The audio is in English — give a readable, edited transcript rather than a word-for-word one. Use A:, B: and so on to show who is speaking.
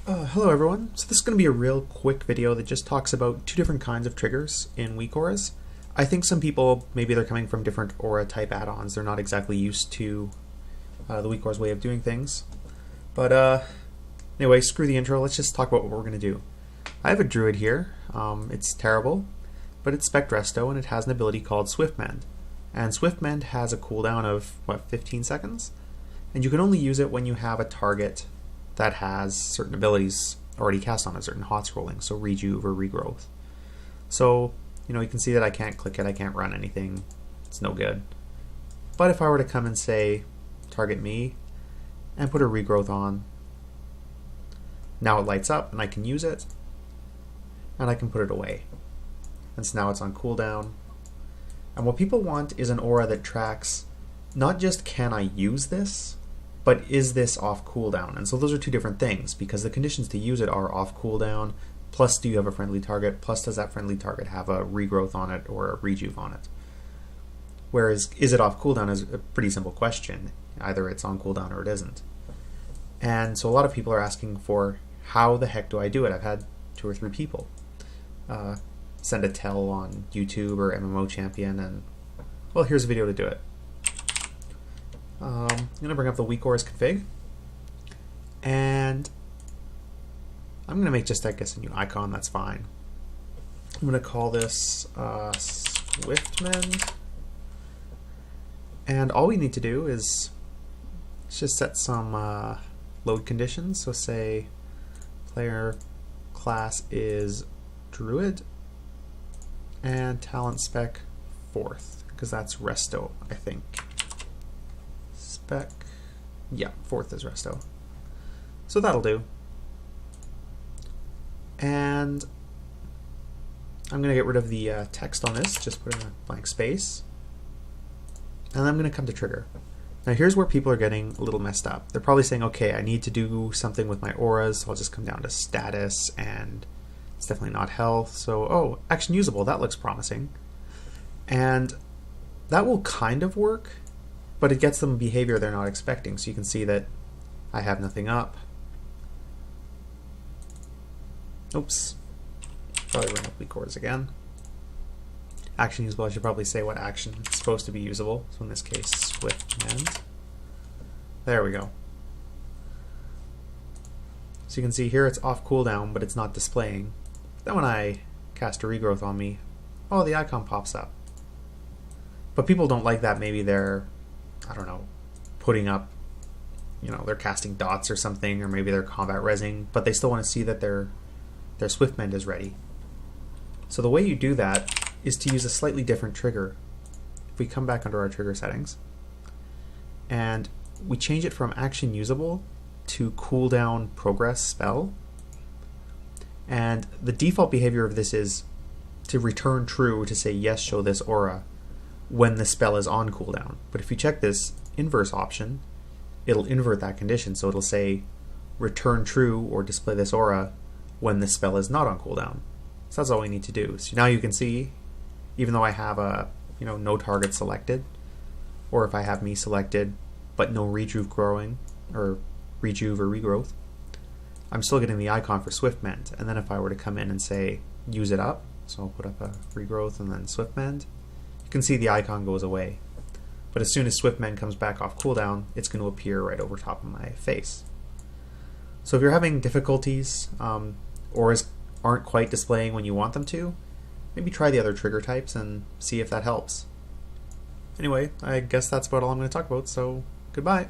A: Hello everyone. So this is going to be a real quick video that just talks about two different kinds of triggers in weak auras. I think some people, maybe they're coming from different aura type add-ons, they're not exactly used to the weak auras way of doing things. But anyway, screw the intro, let's just talk about what we're going to do. I have a druid here. It's terrible, but it's spec resto and it has an ability called Swiftmend. And Swiftmend has a cooldown of, 15 seconds? And you can only use it when you have a target that has certain abilities already cast on it, certain hot scrolling, so rejuve or regrowth. So, you can see that I can't click it, I can't run anything, it's no good. But if I were to come and say, target me, and put a regrowth on, now it lights up and I can use it, and I can put it away. And so now it's on cooldown. And what people want is an aura that tracks not just can I use this, but is this off cooldown? And so those are two different things, because the conditions to use it are off cooldown, plus do you have a friendly target, plus does that friendly target have a regrowth on it or a rejuve on it? Whereas is it off cooldown is a pretty simple question. Either it's on cooldown or it isn't. And so a lot of people are asking for how the heck do I do it? I've had 2 or 3 people send a tell on YouTube or MMO Champion, and well, here's a video to do it. I'm going to bring up the weak auras config, and I'm going to make just, I guess, a new icon. That's fine. I'm going to call this Swiftmend, and all we need to do is just set some load conditions. So say player class is druid and talent spec 4th, because that's resto, I think. Yeah, 4th is resto. So that'll do. And I'm going to get rid of the text on this, just put in a blank space. And I'm going to come to trigger. Now here's where people are getting a little messed up. They're probably saying, okay, I need to do something with my auras, so I'll just come down to status, and it's definitely not health. So, oh, action usable, that looks promising. And that will kind of work, but it gets them behavior they're not expecting. So you can see that I have nothing up. Oops. Probably bring up weak auras again. Action usable, I should probably say what action is supposed to be usable. So in this case, Swiftmend. There we go. So you can see here it's off cooldown, but it's not displaying. Then when I cast a regrowth on me, oh, the icon pops up. But people don't like that. Maybe they're, I don't know, putting up, they're casting dots or something, or maybe they're combat resing, but they still want to see that their Swiftmend is ready. So the way you do that is to use a slightly different trigger. If we come back under our trigger settings, and we change it from action usable to cooldown progress spell, and the default behavior of this is to return true to say yes, show this aura when the spell is on cooldown. But if you check this inverse option, it'll invert that condition, so it'll say return true or display this aura when the spell is not on cooldown. So that's all we need to do. So now you can see, even though I have a no target selected, or if I have me selected but no rejuve growing or rejuve or regrowth, I'm still getting the icon for Swiftmend. And then if I were to come in and say use it up, so I'll put up a regrowth and then Swiftmend, you can see the icon goes away. But as soon as Swiftmend comes back off cooldown, it's going to appear right over top of my face. So if you're having difficulties, auras aren't quite displaying when you want them to, maybe try the other trigger types and see if that helps. Anyway, I guess that's about all I'm going to talk about, so goodbye.